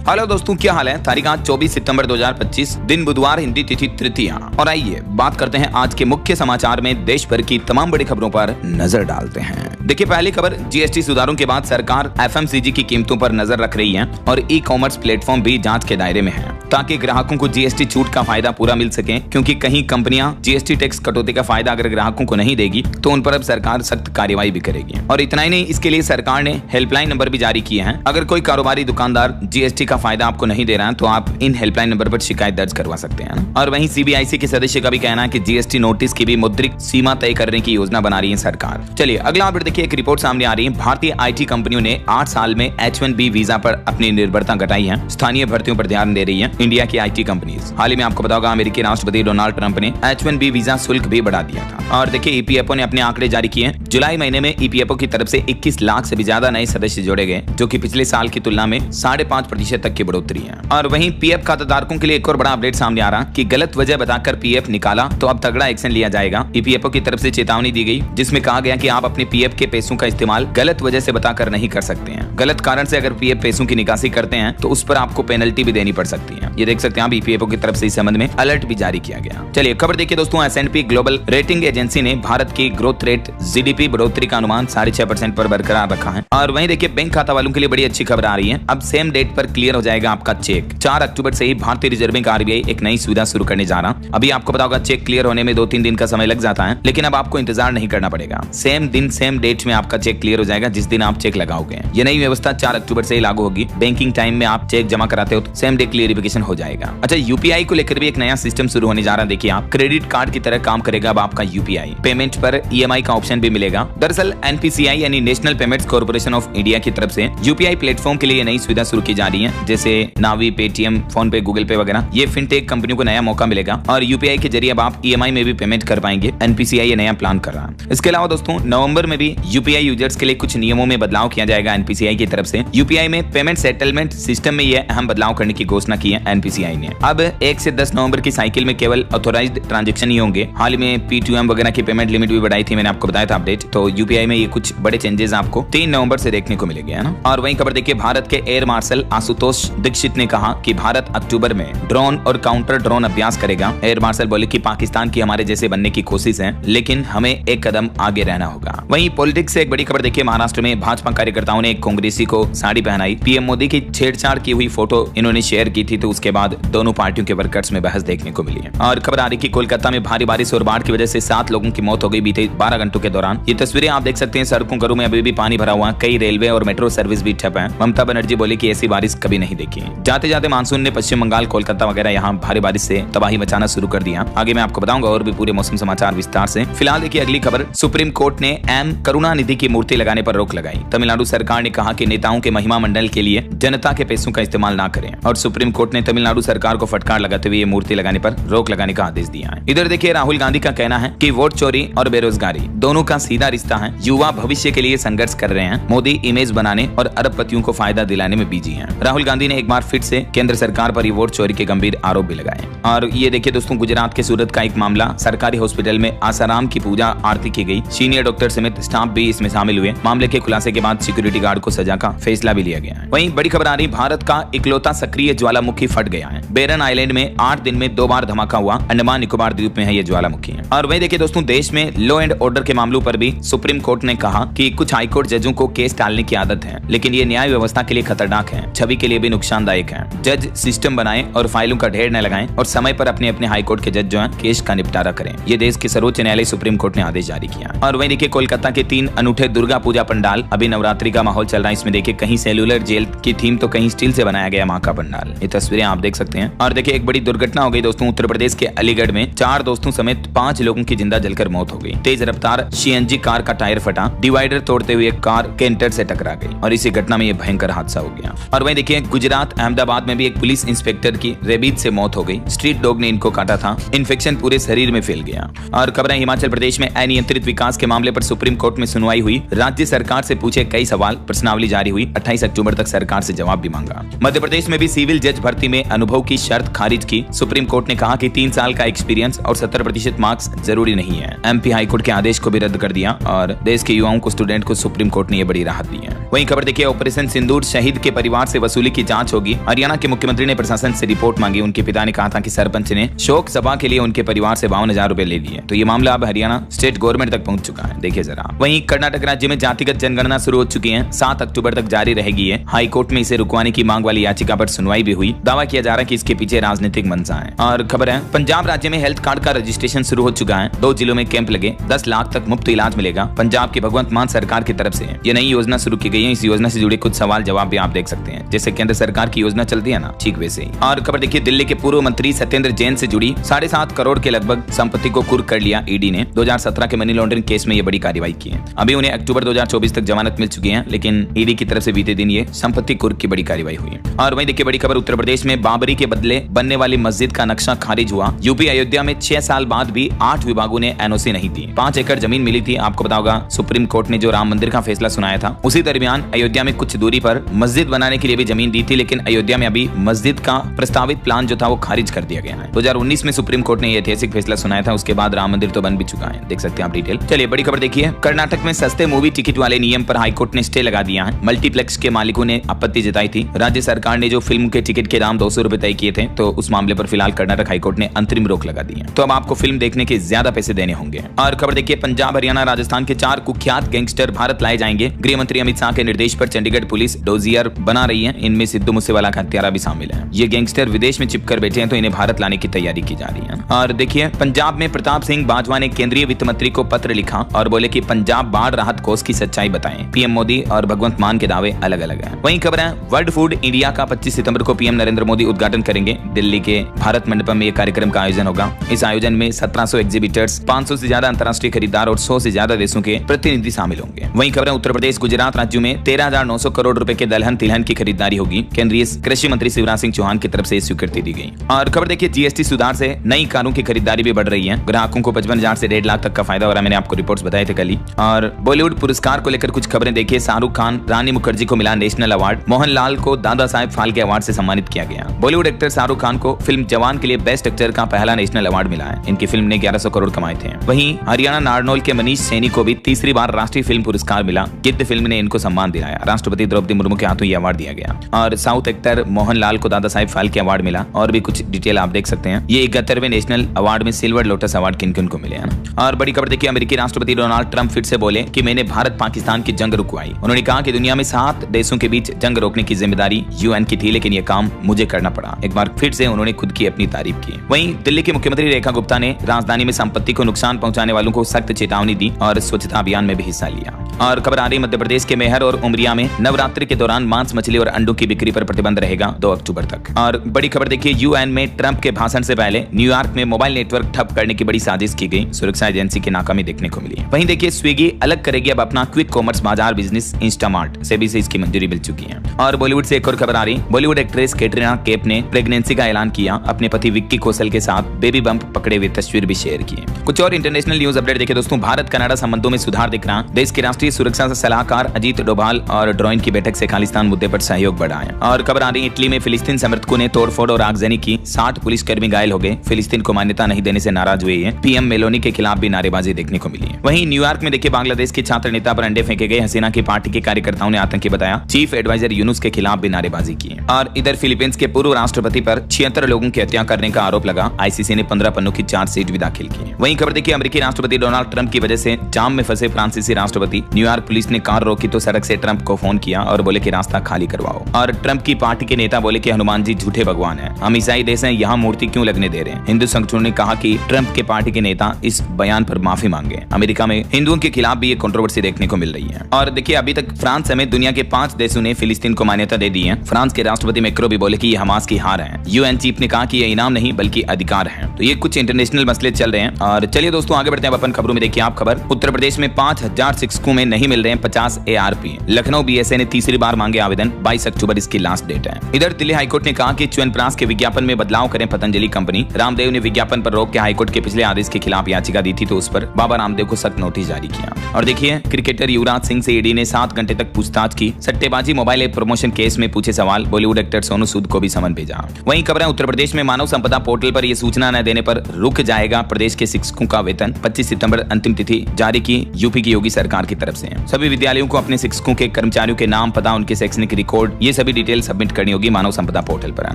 Hello दोस्तों, क्या हाल है। तारीख आज 24 सितंबर 2025, दिन बुधवार, हिंदी तिथि तृतीया। और आइए बात करते हैं आज के मुख्य समाचार में देश भर की तमाम बड़ी खबरों पर नजर डालते हैं। देखिए, पहली खबर, जीएसटी सुधारों के बाद सरकार एफएमसीजी की कीमतों पर नजर रख रही है और ई कॉमर्स प्लेटफॉर्म भी जांच के दायरे में है, ताकि ग्राहकों को जीएसटी छूट का फायदा पूरा मिल सके। क्योंकि कहीं कंपनियां जीएसटी टैक्स कटौती का फायदा अगर ग्राहकों को नहीं देगी तो उन पर अब सरकार सख्त कार्रवाई भी करेगी। और इतना ही नहीं, इसके लिए सरकार ने हेल्पलाइन नंबर भी जारी किए हैं। अगर कोई कारोबारी दुकानदार जीएसटी का फायदा आपको नहीं दे रहा है तो आप इन हेल्पलाइन नंबर पर शिकायत दर्ज करवा सकते हैं। और वहीं सीबीआईसी के सदस्य का भी कहना है कि जीएसटी नोटिस की भी मुद्रित सीमा तय करने की योजना बना रही है सरकार। चलिए अगला अपडेट देखिए, एक रिपोर्ट सामने आ रही है। भारतीय आईटी कंपनियों ने 8 साल में H1B वीजा पर अपनी निर्भरता घटाई है। स्थानीय भर्तियों पर ध्यान दे रही है इंडिया की आईटी कंपनीज। हाल ही में आपको पता होगा, अमेरिकी राष्ट्रपति डोनाल्ड ट्रंप ने H1B वीजा शुल्क भी बढ़ा दिया था। और देखिए, ईपीएफओ ने अपने आंकड़े जारी किए। जुलाई महीने में ईपीएफओ की तरफ से 21 लाख से भी ज्यादा नए सदस्य जोड़े गए, जो कि पिछले साल की तुलना में 5.5% तक की बढ़ोतरी है। और वहीं पीएफ खाताधारकों के लिए एक और बड़ा अपडेट सामने आ रहा कि गलत वजह बताकर पीएफ निकाला तो अब तगड़ा एक्शन लिया जाएगा। ईपीएफओ की तरफ से चेतावनी दी गई, जिसमें कहा गया कि आप अपने पीएफ के पैसों का इस्तेमाल गलत वजह से बताकर नहीं कर सकते हैं। गलत कारण से अगर पीएफ पैसों की निकासी करते हैं तो उस पर आपको पेनल्टी भी देनी पड़ सकती है। ये देख सकते हैं आप, ईपीएफओ की तरफ से इस संबंध में अलर्ट भी जारी किया गया। चलिए खबर देखिए दोस्तों, S&P ग्लोबल रेटिंग एजेंसी ने भारत की ग्रोथ रेट जीडीपी बढ़ोतरी का अनुमान 6.5% पर बरकरार रखा है। और वहीं देखिए, बैंक खाता वालों के लिए बड़ी अच्छी खबर आ रही है। अब सेम डेट पर क्लियर हो जाएगा आपका चेक। 4 अक्टूबर से ही भारतीय रिजर्व बैंक आरबीआई एक नई सुविधा शुरू करने जा रहा। अभी आपको पता होगा, चेक क्लियर होने में 2-3 दिन का समय लग जाता है, लेकिन अब आपको इंतजार नहीं करना पड़ेगा। सेम दिन सेम डेट में आपका चेक क्लियर हो जाएगा जिस दिन आप चेक लगाओगे। ये नई व्यवस्था 4 अक्टूबर से ही लागू होगी। बैंकिंग टाइम में आप चेक जमा कराते हो तो सेम डे क्लियरिफिकेशन हो जाएगा। अच्छा, यूपीआई को लेकर भी एक नया सिस्टम शुरू होने जा रहा है। देखिए, आप क्रेडिट कार्ड की तरह काम करेगा अब आपका यूपीआई। पेमेंट पर ईएमआई का ऑप्शन भी मिलेगा। दरअसल एनपीसीआई यानी national payments corporation of India की तरफ से यूपीआई प्लेटफॉर्म के लिए नई सुविधा शुरू की जा रही है, जैसे नावी, पेटीएम, फोन पे, गूगल पे वगैरह। ये फिनटेक कंपनियों को नया मौका मिलेगा और यूपीआई के जरिए अब आप ईएमआई में भी पेमेंट कर पाएंगे। एनपीसीआई ये नया प्लान कर रहा है। इसके अलावा दोस्तों, नवंबर में भी यूपीआई यूजर्स के लिए कुछ नियमों में बदलाव किया जाएगा एनपीसीआई की तरफ से। यूपीआई में पेमेंट सेटलमेंट सिस्टम में यह अहम बदलाव करने की घोषणा की है एनपीसीआई ने। अब 1 से 10 नवंबर की साइकिल में केवल ऑथोराइज्ड ट्रांजैक्शन ही होंगे। हाल ही में P2M वगैरह की पेमेंट लिमिट भी बढ़ाई थी, मैंने आपको बताया था अपडेट। तो यूपीआई में ये कुछ बड़े चेंजेस आपको 3 नवंबर से देखने को मिलेंगे, है ना। और वहीं खबर देखिए, भारत के एयर मार्शल आशुतोष दीक्षित ने कहा कि भारत अक्टूबर में ड्रोन और काउंटर ड्रोन अभ्यास करेगा। एयर मार्शल बोले कि पाकिस्तान की हमारे जैसे बनने की कोशिश है, लेकिन हमें एक कदम आगे रहना होगा। वहीं पॉलिटिक्स से एक बड़ी खबर देखिए, महाराष्ट्र में भाजपा कार्यकर्ताओं ने एक कांग्रेसी को साड़ी पहनाई। पीएम मोदी की छेड़छाड़ की हुई फोटो इन्होंने शेयर की थी, तो उसके बाद दोनों पार्टियों के वर्कर्स में बहस देखने को मिली है। और खबर आ रही कि कोलकाता में भारी बारिश और बाढ़ की वजह से 7 लोगों की मौत हो गई बीते 12 घंटों के दौरान। ये तस्वीरें आप देख सकते हैं, सड़कों घरों में अभी भी पानी भरा हुआ है। कई रेलवे और मेट्रो सर्विस भी ठप है। ममता बनर्जी बोली कि ऐसी बारिश कभी नहीं देखी। जाते जाते मानसून ने पश्चिम बंगाल, कोलकाता वगैरह यहाँ भारी बारिश से तबाही मचाना शुरू कर दिया। आगे मैं आपको बताऊंगा और भी पूरे मौसम समाचार विस्तार से। फिलहाल देखिए अगली खबर, सुप्रीम कोर्ट ने एम करुणानिधि की मूर्ति लगाने पर रोक लगाई। तमिलनाडु सरकार ने कहा कि नेताओं के महिमा मंडल के लिए जनता के पैसों का इस्तेमाल ना करें। और सुप्रीम कोर्ट ने तमिलनाडु सरकार को फटकार लगाते हुए मूर्ति लगाने पर रोक लगाने का आदेश दिया है। इधर देखिए, राहुल गांधी का कहना है कि वोट चोरी और बेरोजगारी दोनों का सीधा रिश्ता है। युवा भविष्य के लिए संघर्ष कर रहे हैं। मोदी इमेज बनाने और अरबपतियों को फायदा दिलाने में बिजी हैं। राहुल गांधी ने एक बार फिर से केंद्र सरकार पर वोट चोरी के गंभीर आरोप भी लगाए। और ये देखिए दोस्तों, गुजरात के सूरत का एक मामला, सरकारी हॉस्पिटल में आसाराम की पूजा आरती की गई। सीनियर डॉक्टर समेत स्टाफ भी इसमें शामिल हुए। मामले के खुलासे के बाद सिक्योरिटी गार्ड को सजा का फैसला भी लिया गया है। वहीं बड़ी खबर आ रही, भारत का इकलौता सक्रिय ज्वालामुखी फट गया है। बेरन आइलैंड में 8 दिन में 2 बार धमाका हुआ। अंडमान निकोबार द्वीप में है ये ज्वालामुखी। और वहीं देखिए दोस्तों, देश में लॉ एंड ऑर्डर के मामलों पर भी सुप्रीम कोर्ट ने कहा कि कुछ हाईकोर्ट जजों को केस टालने की आदत है, लेकिन ये न्याय व्यवस्था के लिए खतरनाक है, छवि के लिए भी नुकसानदायक है। जज सिस्टम बनाएं और फाइलों का ढेर न लगाएं और समय पर अपने अपने हाईकोर्ट के जज जो है केस का निपटारा करें। ये देश के सर्वोच्च न्यायालय सुप्रीम कोर्ट ने आदेश जारी किया। और वहीं देखिए, कोलकाता के 3 अनूठे दुर्गा पूजा पंडाल। अभी नवरात्रि का माहौल चल रहा है। इसमें देखिए, कहीं सेलुलर जेल की थीम तो कहीं स्टील से बनाया गया मां का पंडाल। ये तस्वीरें आप देख सकते हैं। और देखिए, एक बड़ी दुर्घटना हो गई दोस्तों, उत्तर प्रदेश के अलीगढ़ में 4 दोस्तों समेत 5 लोगों की जिंदा जलकर मौत हो गई। तेज रफ्तार सीएनजी कार का टायर फटा, डिवाइडर तोड़ते हुए कार कैंटर से टकरा गई और इसी घटना में यह भयंकर हादसा हो गया। और वहीं देखिए, गुजरात अहमदाबाद में भी एक पुलिस इंस्पेक्टर की रेबीज से मौत हो गई। स्ट्रीट डॉग ने इनको काटा था। इन्फेक्शन पूरे शरीर में फैल गया। और खबर है, हिमाचल प्रदेश में अनियंत्रित विकास के मामले पर सुप्रीम कोर्ट में सुनवाई हुई, राज्य सरकार से पूछे कई सवाल, प्रश्नावली जारी हुई, 28 अक्टूबर तक सरकार से जवाब भी मांगा। मध्य प्रदेश में भी सिविल जज भर्ती में अनुभव की शर्त खारिज की। सुप्रीम कोर्ट ने कहा कि 3 साल का एक्सपीरियंस और 70% मार्क्स जरूरी नहीं है। एमपी हाईकोर्ट के आदेश को भी रद्द कर दिया और देश के युवाओं को, स्टूडेंट को सुप्रीम कोर्ट ने यह बड़ी राहत दी है। वहीं खबर देखिए, ऑपरेशन सिंदूर शहीद के परिवार से वसूली की जांच होगी। हरियाणा के मुख्यमंत्री ने प्रशासन से रिपोर्ट मांगी। उनके पिता ने कहा था कि सरपंच ने शोक सभा के लिए उनके परिवार से 52,000 रुपए ले लिए। तो ये मामला अब हरियाणा स्टेट गवर्नमेंट तक पहुंच चुका है। देखिए जरा। वहीं कर्नाटक राज्य में जातिगत जनगणना शुरू हो चुकी है। 7 अक्टूबर तक जारी रहेगी है। हाई कोर्ट में इसे रुकवाने की मांग वाली याचिका पर सुनवाई भी हुई। दावा किया जा रहा है कि इसके पीछे राजनीतिक मंशा है। और खबर है, पंजाब राज्य में हेल्थ कार्ड का रजिस्ट्रेशन शुरू हो चुका है। 2 जिलों में कैंप लगे, 10 लाख तक मुफ्त इलाज मिलेगा। पंजाब की भगवंत मान सरकार की तरफ से ये नई योजना शुरू की गई है। इस योजना से जुड़े कुछ सवाल जवाब भी आप देख सकते हैं, जैसे केंद्र सरकार की योजना चलती है ना, ठीक वैसे ही। और खबर देखिए, दिल्ली के पूर्व मंत्री सत्येंद्र जैन से जुड़ी 7.5 करोड़ के लगभग संपत्ति को कुर्क कर लिया ईडी ने। 2017 के मनी लॉन्ड्रिंग केस में ये बड़ी कार्रवाई की है। अभी उन्हें अक्टूबर 2024 तक जमानत मिल चुकी है, लेकिन ईडी की तरफ से बीते दिन ये संपत्ति कुर्क की बड़ी कार्रवाई हुई। और वहीं देखिए बड़ी खबर, उत्तर प्रदेश में बाबरी के बदले बनने वाली मस्जिद का नक्शा खारिज हुआ। यूपी अयोध्या में 6 साल बाद भी 8 विभागों ने एनओसी नहीं दी। 5 एकड़ जमीन मिली थी। आपको पता होगा सुप्रीम कोर्ट ने जो राम मंदिर का फैसला सुनाया था, उसी दरमियान अयोध्या में कुछ दूरी पर मस्जिद बनाने के लिए भी जमीन दी थी, लेकिन अयोध्या में अभी मस्जिद का प्रस्तावित प्लान जो था वो खारिज कर दिया गया है। 2019 में सुप्रीम कोर्ट ने ऐतिहासिक फैसला सुनाया था। उसके बाद राम मंदिर तो बन भी चुका है, देख सकते हैं आप डिटेल। चलिए बड़ी खबर देखिए, कर्नाटक में सस्ते मूवी टिकट वाले नियम पर हाईकोर्ट ने स्टे लगा दिया है। मल्टीप्लेक्स के मालिकों ने आपत्ति जताई थी। राज्य सरकार ने जो फिल्म के टिकट के दाम 200 रुपए तय किए थे, तो उस मामले पर फिलहाल कर्नाटक हाईकोर्ट ने अंतरिम रोक लगा दी है। तो अब आपको फिल्म देखने के ज्यादा पैसे देने होंगे। और खबर देखिए, पंजाब, हरियाणा, राजस्थान के 4 कुख्यात गैंगस्टर भारत लाए जाएंगे। गृह मंत्री अमित शाह के निर्देश पर चंडीगढ़ पुलिस डोजियर बना रही है। इनमें सिद्धू मूसेवाला का हत्यारा भी शामिल है। ये गैंगस्टर विदेश में चिपकर बैठे हैं, तो इन्हें भारत लाने की तैयारी की जा रही है। और देखिए, पंजाब में प्रताप सिंह बाजवा ने केंद्रीय वित्त मंत्री को पत्र लिखा और बोले कि पंजाब बाढ़ राहत कोष की सच्चाई बताएं। पीएम मोदी और भगवंत मान के दावे अलग अलग हैं। वहीं खबर है, वर्ल्ड फूड इंडिया का 25 सितंबर को पीएम नरेंद्र मोदी उद्घाटन करेंगे। दिल्ली के भारत मंडपम में यह कार्यक्रम का आयोजन होगा। इस आयोजन में 1700 एग्जीबिटर्स, 500 से ज्यादा अंतर्राष्ट्रीय खरीदार और 100 से ज्यादा देशों के प्रतिनिधि शामिल होंगे। वहीं खबर है, उत्तर प्रदेश, गुजरात राज्यों में 13,900 करोड़ रुपए के दलहन तिलहन की खरीदारी होगी। केंद्रीय कृषि मंत्री शिवराज सिंह चौहान की तरफ से स्वीकृति दी गई। और खबर देखिए, जीएसटी सुधार से नई कारों की खरीदारी भी बढ़ रही है। ग्राहकों को 55,000 से 1.5 लाख तक का फायदा हो रहा है। मैंने आपको रिपोर्ट्स बताए थे कल ही। और बॉलीवुड पुरस्कार को लेकर कुछ खबरें देखिए, शाहरुख खान, रानी मुखर्जी को मिला नेशनल अवार्ड। मोहनलाल को दादा साहेब फाल्के अवार्ड से सम्मानित किया गया। बॉलीवुड एक्टर शाहरुख खान को फिल्म जवान के लिए बेस्ट एक्टर का पहला नेशनल अवार्ड मिला है। इनकी फिल्म ने 1100 करोड़ कमाए थे। वहीं हरियाणा नारनौल के मनीष सैनी को भी तीसरी बार राष्ट्रीय फिल्म पुरस्कार मिला। गिद्ध फिल्म ने इनको सम्मान दिलाया। राष्ट्रपति द्रौपदी मुर्मू के हाथों ये अवार्ड दिया गया। और साउथ एक्टर मोहनलाल को दादा साहेब फाल्के अवार्ड मिला। और भी कुछ डिटेल आप देख सकते हैं। ये 71वें नेशनल अवार्ड में सिल्वर लोटस अवार्ड किन किन को मिले हैं। और बड़ी खबर देखिए, अमेरिकी राष्ट्रपति डोनाल्ड ट्रंप फिर से बोले कि मैंने भारत पाकिस्तान की जंग रुकवाई। उन्होंने कहा कि दुनिया में 7 देशों के बीच जंग रोकने की जिम्मेदारी यूएन की थी, लेकिन यह काम मुझे करना पड़ा। एक बार फिर से उन्होंने खुद की अपनी तारीफ की। वहीं दिल्ली की मुख्यमंत्री रेखा गुप्ता ने राजधानी में संपत्ति को नुकसान पहुंचाने वालों को सख्त चेतावनी दी और स्वच्छता अभियान में भी हिस्सा लिया। और खबर आ रही मध्य प्रदेश के मेहर और उमरिया में नवरात्रि के दौरान मांस, मछली और अंडों की बिक्री पर प्रतिबंध रहेगा 2 अक्टूबर तक। और बड़ी खबर देखिए, यूएन में ट्रंप के भाषण से पहले न्यूयॉर्क में मोबाइल नेटवर्क ठप करने की बड़ी साजिश की गई। सुरक्षा एजेंसी की नाकामी देखने को मिली। वहीं देखिए, स्विगी अलग करेगी अब अपना क्विक कॉमर्स बाजार बिजनेस इंस्टामार्ट। सेबी से इसकी मंजूरी मिल चुकी है। और बॉलीवुड से एक और खबर आ रही, बॉलीवुड एक्ट्रेस कैटरीना कैफ ने प्रेगनेंसी का ऐलान किया। अपने पति विक्की कौशल के साथ बेबी बम्प पकड़े हुए तस्वीर भी शेयर की। कुछ और इंटरनेशनल न्यूज अपडेट देखिए दोस्तों। भारत कनाडा संबंधों में सुधार दिख रहा। देश के राष्ट्रीय सुरक्षा सलाहकार अजीत डोभाल और ड्रोइन की बैठक से खालिस्तान मुद्दे पर सहयोग बढ़ा है। और खबर आ रही, इटली में फिलिस्तीन समर्थकों ने तोड़फोड़ और आगजनी की। 60 पुलिसकर्मी घायल हो गए। फिलिस्तीन को मान्यता नहीं देने से नाराज हुए हैं। पीएम मेलोनी के खिलाफ भी नारेबाजी देखने को मिली है। वहीं न्यूयॉर्क में देखिए, बांग्लादेश के छात्र नेता पर अंडे फेंके गए। हसीना की पार्टी के कार्यकर्ताओं ने आतंकी बताया। चीफ एडवाइजर यूनुस के खिलाफ भी नारेबाजी की। और इधर फिलीपींस के पूर्व राष्ट्रपति पर 76 लोगों की हत्या करने का आरोप लगा। आईसीसी ने 15 पन्नों की चार्जशीट भी दाखिल की। वहीं खबर देखिए, अमेरिकी राष्ट्रपति डोनाल्ड ट्रंप की वजह से जाम में फंसे फ्रांसीसी राष्ट्रपति। न्यूयॉर्क पुलिस ने कार रोकी तो सड़क से ट्रंप को फोन किया और बोले कि रास्ता खाली करवाओ। और ट्रंप की पार्टी के नेता बोले कि हनुमान जी झूठे भगवान हैं। हम ईसाई देश हैं, यहाँ मूर्ति क्यों लगने दे रहे हैं। हिंदू संगठनों ने कहा कि ट्रंप के पार्टी के नेता इस बयान पर माफी मांगे। अमेरिका में हिंदुओं के खिलाफ भी ये कंट्रोवर्सी देखने को मिल रही है। और देखिए, अभी तक फ्रांस समेत दुनिया के 5 देशों ने फिलिस्तीन को मान्यता दे दी है। फ्रांस के राष्ट्रपति मैक्रो भी बोले कि ये हमास की हार है। यूएन चीफ ने कहा कि ये इनाम नहीं बल्कि अधिकार है। तो ये कुछ इंटरनेशनल मसले चल रहे हैं। और चलिए दोस्तों आगे बढ़ते हैं अपन खबरों में। देखिए आप खबर, उत्तर प्रदेश में 5000 शिक्षकों में नहीं मिल रहे हैं 50 ARP। लखनऊ बीएसए ने तीसरी बार मांगे आवेदन। 22 अक्टूबर इसकी लास्ट डेट है। इधर दिल्ली हाईकोर्ट ने कहा कि च्यवनप्राश के विज्ञापन में बदलाव करें पतंजलि कंपनी। रामदेव ने विज्ञापन पर रोक के हाईकोर्ट के पिछले आदेश के खिलाफ याचिका दी थी, तो उस पर बाबा रामदेव को सख्त नोटिस जारी किया। भेजा। और देखिए क्रिकेटर युवराज सिंह से ईडी ने 7 घंटे तक पूछताछ की। सट्टेबाजी मोबाइल ऐप प्रमोशन केस में पूछे सवाल, बॉलीवुड एक्टर सोनू सूद को भी समन भेजा। वहीं खबर है उत्तर प्रदेश में मानव संपदा पोर्टल पर यह सूचना न देने पर रुक जाएगा प्रदेश के शिक्षकों का वेतन। 25 सितंबर अंतिम तिथि जारी की यूपी की योगी सरकार की तरफ से। सभी विद्यालयों को अपने शिक्षकों के कर्मचारियों के नाम, पता, उनके शैक्षणिक रिकॉर्ड, ये सभी डिटेल सबमिट करनी होगी मानव संपदा पोर्टल पर, है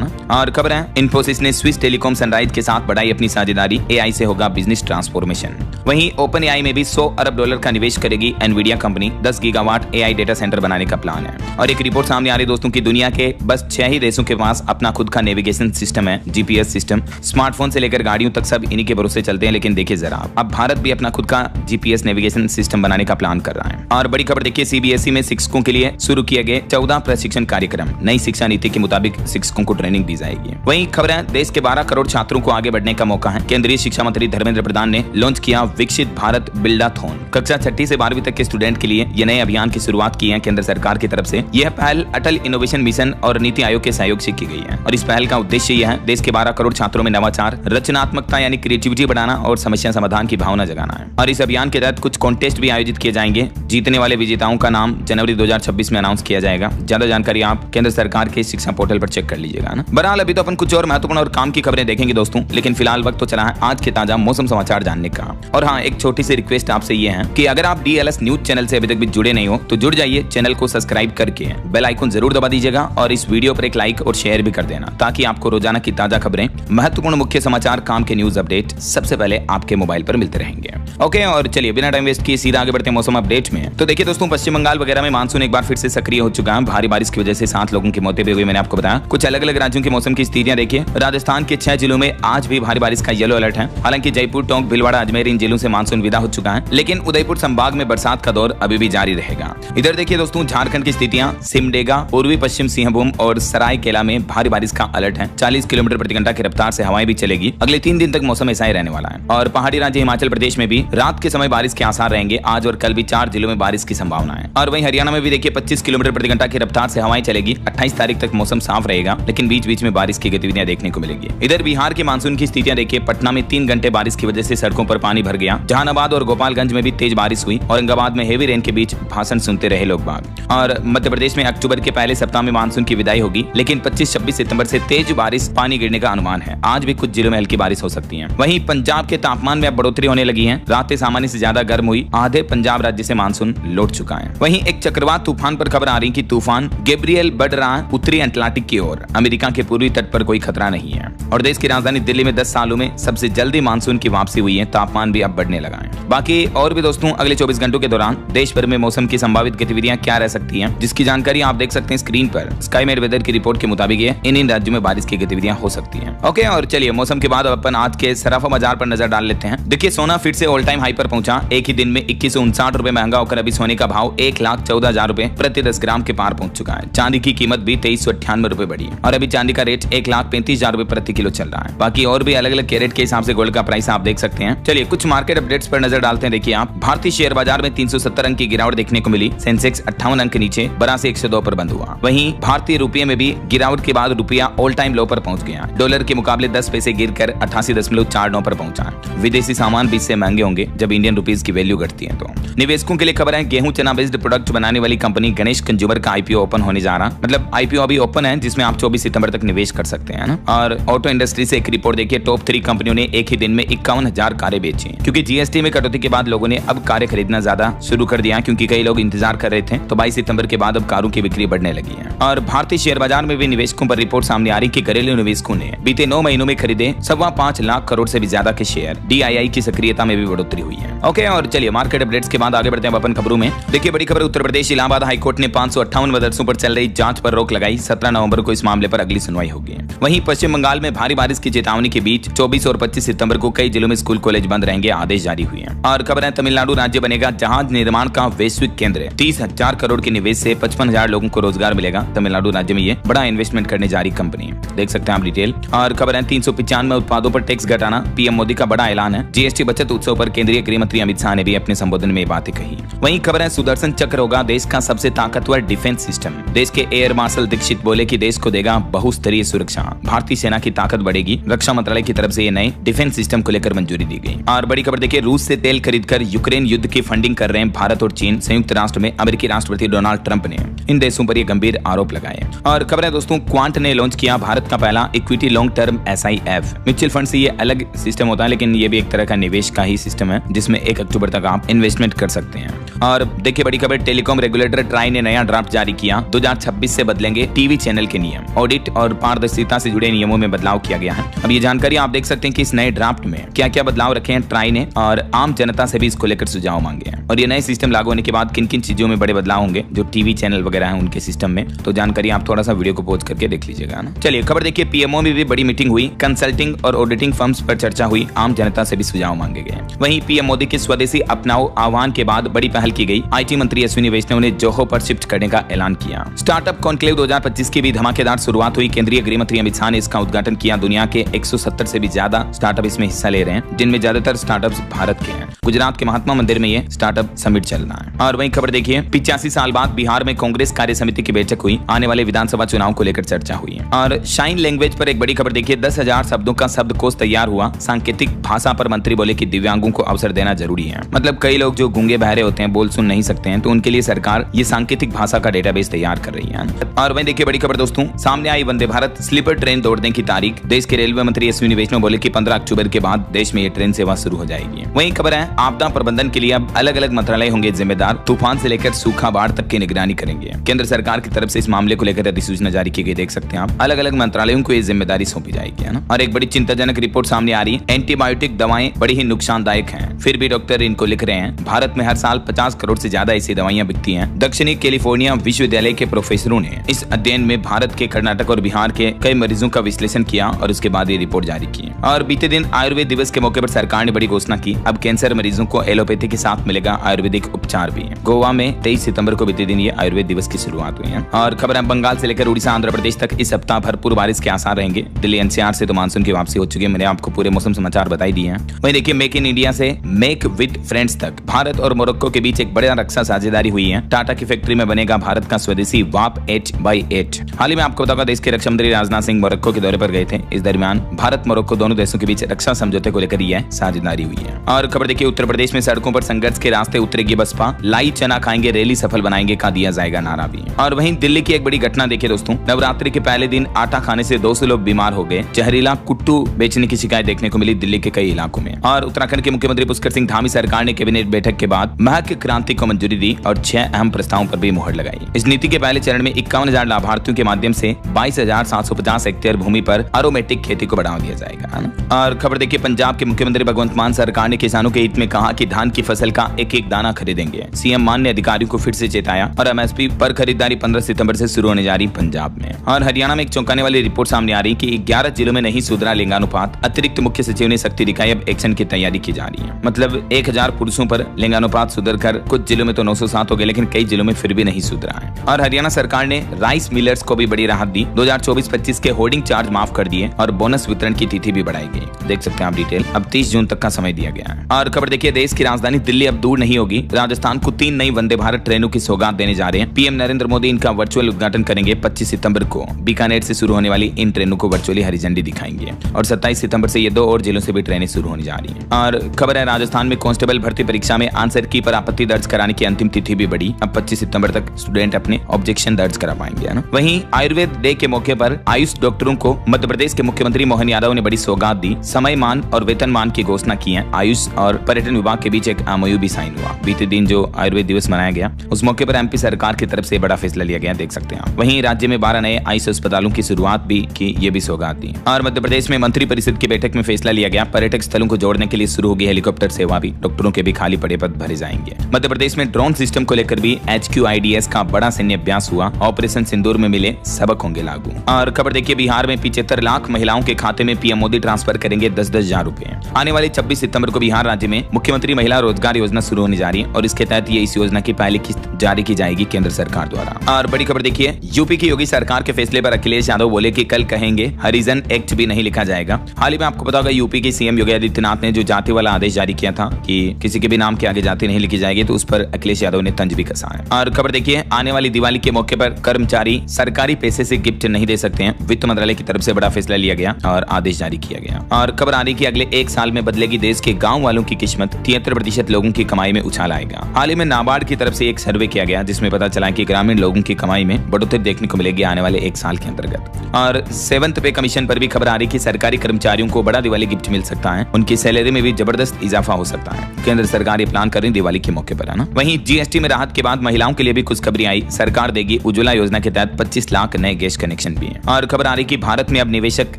ना। और खबर है इन्फोसिस ने स्विस टेलीकॉम सनराइज के साथ बढ़ाई अपनी साझेदारी, एआई से होगा बिजनेस ट्रांसफॉर्मेशन। वहीं ओपन एआई में भी $100 अरब का निवेश करेगी Nvidia company. 10 gigawatt AI data centre बनाने का प्लान है। और एक रिपोर्ट सामने आ रही दोस्तों की दुनिया के बस 6 ही देशों के पास अपना खुद का नेविगेशन सिस्टम है, जीपीएस सिस्टम। स्मार्टफोन से लेकर गाड़ियों तक सब इन्हीं के भरोसे चलते हैं। लेकिन देखिए जरा, अब भारत भी अपना खुद का जीपीएस नेविगेशन सिस्टम बनाने का प्लान कर रहा है। और बड़ी खबर देखिए, सीबीएसई में शिक्षकों के लिए शुरू किए गए 14 प्रशिक्षण कार्यक्रम। नई शिक्षा नीति के मुताबिक शिक्षकों को ट्रेनिंग दी जाएगी। वहीं खबर है देश के 12 करोड़ छात्रों को आगे बढ़ने का मौका है। केंद्रीय शिक्षा मंत्री धर्मेंद्र प्रधान ने लॉन्च किया विकसित भारत बिल्डाथॉन। कक्षा 6 से 12वीं तक के स्टूडेंट के लिए ये नए अभियान की शुरुआत की है केंद्र सरकार की तरफ से। यह पहल अटल इनोवेशन मिशन और नीति आयोग के सहयोग से की गई है। और इस पहल का उद्देश्य यह है देश के 12 करोड़ छात्रों में नवाचार, रचनात्मकता यानी क्रिएटिविटी बढ़ाना और समस्या समाधान की भावना जगाना है। और इस अभियान के तहत कुछ कॉन्टेस्ट भी आयोजित किए जाएंगे। जीतने वाले विजेताओं का नाम जनवरी 2026 में अनाउंस किया जाएगा। ज्यादा जानकारी आप केंद्र सरकार के शिक्षा पोर्टल पर चेक कर लीजिएगा ना। बहरहाल अभी तो अपन कुछ और महत्वपूर्ण और काम की खबरें देखेंगे दोस्तों, लेकिन फिलहाल वक्त तो चला है आज के ताजा मौसम समाचार जानने का। और हाँ, एक छोटी सी रिक्वेस्ट आपसे ये है कि अगर आप डीएलएस न्यूज चैनल से अभी तक भी जुड़े नहीं हो तो जुड़ जाइए। चैनल को सब्सक्राइब करके बेल आइकन जरूर दबा दीजिएगा और इस वीडियो पर एक लाइक और शेयर भी कर देना, ताकि आपको रोजाना की ताजा खबरें, महत्वपूर्ण मुख्य समाचार, काम के न्यूज अपडेट सबसे पहले आपके मोबाइल पर मिलते रहेंगे। ओके, और चलिए बिना टाइम वेस्ट किए सीधा आगे बढ़ते हैं मौसम अपडेट में। तो देखिए दोस्तों, पश्चिम बंगाल वगैरह में मानसून एक बार फिर से सक्रिय हो चुका है। भारी बारिश की वजह से 7 लोगों की मौतें भी हुई। मैंने आपको बताया कुछ अलग अलग राज्यों के मौसम की स्थितियां देखिए। राजस्थान के 6 जिलों में आज भी भारी बारिश का येलो अलर्ट है। हालांकि जयपुर, टोंक, भीलवाड़ा, अजमेर इन जिलों से मानसून विदा हो चुका है, लेकिन उदयपुर संभाग में बरसात का दौर अभी भी जारी रहेगा। इधर देखिए दोस्तों, झारखंड की स्थितियां, सिमडेगा, पूर्वी पश्चिम सिंहभूम और सरायकेला में भारी बारिश का अलर्ट है। 40 किलोमीटर प्रति घंटा की रफ्तार से हवाएं भी चलेगी। अगले 3 दिन तक मौसम ऐसा ही रहने वाला है। और पहाड़ी राज्य हिमाचल प्रदेश में भी रात के समय बारिश के आसार रहेंगे। आज और कल भी 4 जिलों में बारिश की संभावना है। और वहीं हरियाणा में भी देखिए 25 किलोमीटर प्रति घंटा की रफ्तार से हवाएं चलेगी। 28 तारीख तक मौसम साफ रहेगा, लेकिन बीच बीच में बारिश की गतिविधियां देखने को मिलेगी। इधर बिहार के मानसून की स्थितियां देखिए। पटना में 3 घंटे बारिश की वजह से सड़कों पर पानी भर गया। जहानाबाद और गोपालगंज में भी तेज बारिश हुई। औरंगाबाद में हेवी रेन के बीच भाषण सुनते रहे लोग बाग। और मध्य प्रदेश में अक्टूबर के पहले सप्ताह में मानसून की विदाई होगी, लेकिन 25-26 सितंबर से तेज बारिश, पानी गिरने का अनुमान है। आज भी कुछ जिलों में हल्की बारिश हो सकती है। वहीं पंजाब के तापमान में अब बढ़ोतरी होने लगी है। रातें सामान्य से ज्यादा गर्म हुई। आधे पंजाब राज्य से मानसून लौट चुका है। वहीं एक चक्रवात तूफान पर खबर आ रही कि तूफान गैब्रियल बढ़ रहा है उत्तरी अटलांटिक की ओर। अमेरिका के पूर्वी तट पर कोई खतरा नहीं है। और देश की राजधानी दिल्ली में 10 सालों में सबसे जल्दी मानसून की वापसी हुई है। तापमान भी अब बढ़ने लगा है। बाकी और भी दोस्तों, अगले 24 घंटों के दौरान देश भर में मौसम की संभावित गतिविधियां क्या रह सकती हैं, जिसकी जानकारी आप देख सकते हैं स्क्रीन पर। स्काईमेट वेदर की रिपोर्ट के मुताबिक इन राज्यों में बारिश की गतिविधियां हो सकती हैं। ओके, और चलिए मौसम के बाद अब अपन आज के सराफा बाजार पर नजर डाल लेते हैं। देखिए, सोना फिर से ऑल टाइम हाई पर पहुंचा। एक ही दिन में 2159 रुपए महंगा होकर अभी सोने का भाव 1,14,000 रुपए प्रति 10 ग्राम के पार पहुंच चुका है। चांदी की कीमत भी 2398 रुपए बढ़ी और अभी चांदी का रेट 1,35,000 रुपए प्रति किलो चल रहा है। बाकी और भी अलग अलग कैरेट के हिसाब से गोल्ड का प्राइस आप देख सकते हैं। चलिए कुछ मार्केट अपडेट्स पर नजर डालते हैं। देखिए आप, भारतीय शेयर बाजार में 370 अंक की गिरावट देखने को मिली। सेंसेक्स 58 अंक नीचे 82,102 पर बंद हुआ। वहीं भारतीय रुपये में भी गिरावट के बाद रुपया ऑल टाइम लो पर पहुंच गया। डॉलर के मुकाबले 10 पैसे गिरकर 88.49 पर पहुंचा। विदेशी सामान भी इससे महंगे होंगे जब इंडियन रुपीज की वैल्यू घटती है। तो निवेशकों के लिए खबर है, गेहूं चना बेस्ड प्रोडक्ट बनाने वाली कंपनी गणेश कंज्यूमर का आईपीओ ओपन होने जा रहा। मतलब आईपीओ अभी ओपन है, जिसमें आप 24 सितंबर तक निवेश कर सकते हैं ना। और ऑटो इंडस्ट्री से एक रिपोर्ट देखिए, टॉप 3 कंपनियों ने एक ही दिन में 51,000 कारें बेची, क्योंकि जीएसटी में कटौती के बाद लोगों ने अब कारें खरीदना ज्यादा शुरू कर दिया, क्योंकि कई लोग इंतजार कर रहे थे। तो 22 सितंबर के बाद अब कारों की बिक्री बढ़ने लगी है। और भारतीय शेयर बाजार में भी निवेशकों पर रिपोर्ट सामने आ रही कि घरेलू निवेशकों ने बीते 9 महीनों में खरीदे 5.25 लाख करोड़ से भी ज्यादा के शेयर। डीआईआई की सक्रियता में भी बढ़ोतरी हुई है। ओके, और चलिए मार्केट अपडेट्स के बाद आगे बढ़ते हैं अपन खबरों में। देखिए बड़ी खबर, उत्तर प्रदेश इलाहाबाद हाईकोर्ट ने 558 मदरसों पर चल रही जांच पर रोक लगाई। 17 नवंबर को इस मामले पर अगली सुनवाई होगी। वहीं पश्चिम बंगाल में भारी बारिश की चेतावनी के बीच 24 और 25 सितंबर को कई जिलों में स्कूल कॉलेज बंद रहेंगे, आदेश जारी हुए हैं। और खबर है, तमिलनाडु राज्य बनेगा जहाज निर्माण का वैश्विक केंद्र। 30,000 करोड़ के निवेश से 55,000 लोगों को रोजगार मिलेगा। तमिलनाडु राज्य में ये बड़ा इन्वेस्टमेंट करने जा रही कंपनी, देख सकते हैं आप डिटेल। और खबर है, 395 उत्पादों पर टैक्स घटाना, पीएम मोदी का बड़ा ऐलान है। जीएसटी बचत उत्सव पर केंद्रीय गृह मंत्री अमित शाह ने भी अपने संबोधन में बातें कही। वहीं खबर है, सुदर्शन चक्र होगा देश का सबसे ताकतवर डिफेंस सिस्टम। देश के एयर मार्शल दीक्षित बोले कि देश को देगा बहुस्तरीय सुरक्षा। भारतीय सेना की ताकत बढ़ेगी। रक्षा मंत्रालय की तरफ से ये नए डिफेंस सिस्टम को लेकर मंजूरी दी गई। और बड़ी खबर देखिए, रूस से तेल खरीदकर यूक्रेन युद्ध की फंडिंग कर रहे हैं भारत और चीन, संयुक्त राष्ट्र में अमेरिकी राष्ट्रपति डोनाल्ड ट्रंप ने इन देशों पर ये गंभीर आरोप लगाए। और खबर है दोस्तों, क्वांट ने लॉन्च किया भारत का पहला equity long term SIF। Mutual fund से ये अलग सिस्टम होता है, लेकिन ये भी एक तरह का निवेश का ही सिस्टम है जिसमें 1 अक्टूबर तक आप इन्वेस्टमेंट कर सकते हैं। और देखिए बड़ी खबर, टेलीकॉम रेगुलेटर ट्राई ने नया ड्राफ्ट जारी किया। 2026 से बदलेंगे टीवी चैनल के नियम, ऑडिट और पारदर्शिता से जुड़े नियमों में बदलाव किया गया है। अब ये जानकारी आप देख सकते हैं कि इस नए ड्राफ्ट में क्या क्या बदलाव रखे हैं ट्राई ने, और आम जनता से भी इसको लेकर सुझाव मांगे हैं। और ये नए सिस्टम लागू होने के बाद किन किन चीजों में बड़े बदलाव होंगे जो टीवी चैनल वगैरह है उनके सिस्टम में, तो जानकारी आप थोड़ा सा वीडियो को पॉज करके देख लीजिएगा ना। चलिए खबर देखिए, पीएमओ में भी बड़ी मीटिंग हुई, कंसल्टिंग और ऑडिटिंग फर्म्स पर चर्चा हुई, आम जनता से भी सुझाव मांगे गए। वहीं पीएम मोदी के स्वदेशी अपनाओ आह्वान के बाद बड़ी पहल की गई। IT मंत्री अश्विनी वैष्णव ने जोहो पर शिफ्ट करने का ऐलान किया। स्टार्टअप कॉन्क्लेव 2025 की भी धमाकेदार शुरुआत हुई। केंद्रीय गृह मंत्री अमित शाह ने इसका उद्घाटन किया। दुनिया के 170 से भी ज्यादा स्टार्टअप इसमें हिस्सा ले रहे हैं, जिनमें ज्यादातर स्टार्टअप्स भारत के हैं। गुजरात के महात्मा मंदिर में ये स्टार्टअप समिट चल रहा है। और वहीं खबर देखिए, 85 साल बाद बिहार में कांग्रेस कार्य समिति की बैठक हुई। आने वाले विधानसभा चुनाव को लेकर चर्चा हुई। और शाइन लैंग्वेज पर एक बड़ी खबर देखिए, 10,000 शब्दों का शब्दकोश तैयार हुआ। सांकेतिक भाषा पर मंत्री बोले कि दिव्यांगों को अवसर देना जरूरी है। मतलब कई लोग जो गूंगे बहरे होते हैं, बोल सुन नहीं सकते हैं, तो उनके लिए सरकार ये सांकेतिक भाषा का डेटाबेस तैयार कर रही है। और वहीं देखिए बड़ी खबर दोस्तों, सामने आई वंदे भारत स्लीपर ट्रेन दौड़ने की तारीख। देश के रेलवे मंत्री अश्विनी वैष्णव बोले कि 15 अक्टूबर के बाद देश में ये ट्रेन सेवा शुरू हो जाएगी। वहीं खबर है, आपदा प्रबंधन के लिए अब अलग अलग मंत्रालय होंगे जिम्मेदार। तूफान से लेकर सूखा बाढ़ तक की निगरानी करेंगे। केंद्र सरकार की तरफ से इस मामले को लेकर अधिसूचना जारी की गई, देख सकते हैं आप। अलग अलग मंत्रालयों को ये जिम्मेदारी सौंपी जाएगी, है ना। और एक बड़ी चिंताजनक रिपोर्ट सामने आ रही है, एंटीबायोटिक दवाएं बड़ी ही नुकसानदायक हैं, फिर भी डॉक्टर इनको लिख रहे हैं। भारत में हर साल 50 करोड़ से ज्यादा ऐसी दवाइयां बिकती हैं। दक्षिणी कैलिफोर्निया विश्वविद्यालय के प्रोफेसरों ने इस अध्ययन में भारत के, कर्नाटक और बिहार के कई मरीजों का विश्लेषण किया और उसके बाद ये रिपोर्ट जारी की। और बीते दिन आयुर्वेद दिवस के मौके पर सरकार ने बड़ी घोषणा की। अब कैंसर मरीजों को एलोपैथी के साथ मिलेगा आयुर्वेदिक उपचार भी। गोवा में 23 सितंबर को बीते दिन ये आयुर्वेद दिवस की शुरुआत हुई है। और खबर है, बंगाल से लेकर उड़ीसा, आंध्र प्रदेश तक इस सप्ताह भरपूर बारिश के आसार रहेंगे। दिल्ली NCR से तो मानसून की वापसी हो चुकी है। मैंने आपको पूरे मौसम समाचार बताई दिए हैं। वहीं देखिए, मेक इन इंडिया से मेक विद फ्रेंड्स तक भारत और मोरक्को के बीच एक बड़ा रक्षा साझेदारी हुई है। टाटा की फैक्ट्री में बनेगा भारत का स्वदेशी वाप 8x8। हाल ही में आपको बताऊंगा, देश के रक्षा मंत्री राजनाथ सिंह मोरक्को के दौरे पर गए थे। इस दरमियान भारत मोरक्को दोनों देशों के बीच रक्षा समझौते को लेकर यह साझेदारी हुई है। और खबर देखिए, उत्तर प्रदेश में सड़कों पर संघर्ष के रास्ते उतरेगी बसपा। लाई चना खाएंगे, रैली सफल बनाएंगे का दिया जाएगा नारा भी। और वहीं दिल्ली की एक बड़ी घटना देखिए दोस्तों, नवरात्रि के पहले दिन आटा खाने से 200 लोग बीमार हो गए। जहरीला कुट्टू बेचने की शिकायत देखने को मिली दिल्ली के कई इलाकों में। और उत्तराखंड के मुख्यमंत्री पुष्कर सिंह धामी सरकार ने कैबिनेट बैठक के बाद महक क्रांति को मंजूरी दी और 6 अहम प्रस्तावों पर भी मुहर लगाई। इस नीति के पहले चरण में 51,000 लाभार्थियों के माध्यम से 22,750 हेक्टेयर भूमि पर एरोमेटिक खेती को बढ़ावा दिया जाएगा। और खबर देखिए, पंजाब के मुख्यमंत्री भगवंत मान सरकार ने किसानों के हित में कहा कि धान की फसल का एक एक दाना खरीदेंगे। सीएम मान ने अधिकारियों को फिर से चेताया। और MSP पर खरीदारी 15 सितंबर से शुरू होने जा रही पंजाब में। और हरियाणा में एक चौंकाने वाली रिपोर्ट सामने आ रही कि 11 जिलों में नहीं सुधरा लिंगानुपात। अतिरिक्त मुख्य सचिव ने सख्ती दिखाई, अब एक्शन की तैयारी की जा रही है। मतलब 1000 पुरुषों पर लिंगानुपात सुधरकर कुछ जिलों में तो 907 हो गए, लेकिन कई जिलों में फिर भी नहीं सुधरा है। और हरियाणा सरकार ने राइस मिलर्स को भी बड़ी राहत दी। 2024-25 के होर्डिंग चार्ज माफ कर दिए और बोनस वितरण की तिथि भी बढ़ाई गई। देख सकते हैं आप डिटेल। अब 30 जून तक का समय दिया गया है। और खबर देखिए, देश की राजधानी दिल्ली अब दूर नहीं होगी। राजस्थान को 3 नई वंदे भारत ट्रेनों की सौगात देने जा रहे हैं। पीएम नरेंद्र मोदी इनका वर्चुअल उद्घाटन करेंगे। 25 सितंबर को बीकानेर से शुरू होने वाली इन ट्रेनों को वर्चुअली हरी झंडी दिखाएंगे। और 27 सितंबर से ये 2 और जिलों से भी ट्रेनें शुरू होने जा रही हैं। और खबर है, राजस्थान में कांस्टेबल भर्ती परीक्षा में आंसर की पर आपत्ति दर्ज कराने की अंतिम तिथि भी बढ़ी। अब 25 सितंबर तक स्टूडेंट अपने ऑब्जेक्शन दर्ज करा पाएंगे, है ना। वहीं आयुर्वेद डे के मौके पर आयुष डॉक्टरों को मध्य प्रदेश के मुख्यमंत्री मोहन यादव ने बड़ी सौगात दी। समय मान और वेतन मान की घोषणा की है। आयुष और पर्यटन विभाग के बीच एक MOU भी साइन हुआ। बीते दिन जो आयुर्वेद दिवस मनाया गया, उस मौके पर MP सरकार की तरफ से बड़ा फैसला लिया गया, देख सकते हैं आप। वहीं राज्य में 12 नए आयुष अस्पतालों की शुरुआत भी की, ये भी सौगात दी। और मध्य प्रदेश में मंत्री परिषद की बैठक में फैसला लिया गया, पर्यटक स्थलों को जोड़ने के लिए शुरू होगी हेलीकॉप्टर सेवा भी। डॉक्टरों के भी खाली पड़े पद भरे जाएंगे। मध्य प्रदेश में ड्रोन सिस्टम को लेकर भी HQIDS का बड़ा सैन्य अभ्यास हुआ। ऑपरेशन सिंदूर में मिले सबक होंगे लागू। और खबर देखिए, बिहार में 75 लाख महिलाओं के खाते में पीएम मोदी ट्रांसफर करेंगे 10-10 हजार रुपए। आने वाली 26 सितंबर को बिहार राज्य में मुख्यमंत्री महिला रोजगार योजना शुरू होने जा रही है और इसके तहत ये इस योजना की पहली किस्त जारी की जाएगी केंद्र सरकार द्वारा। और बड़ी खबर देखिए, यूपी की योगी सरकार के फैसले पर अखिलेश यादव बोले कि कल कहेंगे हरिजन एक्ट भी नहीं लिखा जाएगा। हाल ही में आपको पता होगा, यूपी के सीएम योगी आदित्यनाथ ने जो जाति वाला आदेश जारी किया था कि किसी के भी नाम के आगे जाति नहीं लिखी जाएगी, तो उस पर अखिलेश यादव ने तंज भी कसा है। और खबर देखिए, आने वाली दिवाली के मौके पर कर्मचारी सरकारी पैसे से गिफ्ट नहीं दे सकते हैं। वित्त मंत्रालय की तरफ से बड़ा फैसला लिया गया और आदेश जारी किया गया। और खबर आ रही कि अगले 1 साल में बदलेगी देश के गाँव वालों की किस्मत। किस्मत 73% लोगों की कमाई में उछाल आएगा। हाल ही में नाबार्ड की तरफ से एक सर्वे किया गया जिसमें पता चला कि ग्रामीण लोगों की कमाई में बढ़ोतरी देखने को मिलेगी आने वाले एक साल के अंतर्गत। और 7th पे कमीशन पर भी खबर आ रही कि सरकारी कर्मचारियों को बड़ा दिवाली गिफ्ट मिल सकता है, उनकी सैलरी में भी जबरदस्त इजाफा हो सकता है। केंद्र सरकार ये प्लान कर रही दिवाली के मौके पर, है ना। वहीं जीएसटी में राहत के बाद महिलाओं के लिए भी खुशखबरी आई। सरकार देगी उज्ज्वला योजना के तहत 25 लाख नए गैस कनेक्शन भी हैं। और खबर आ रही कि भारत में अब निवेशक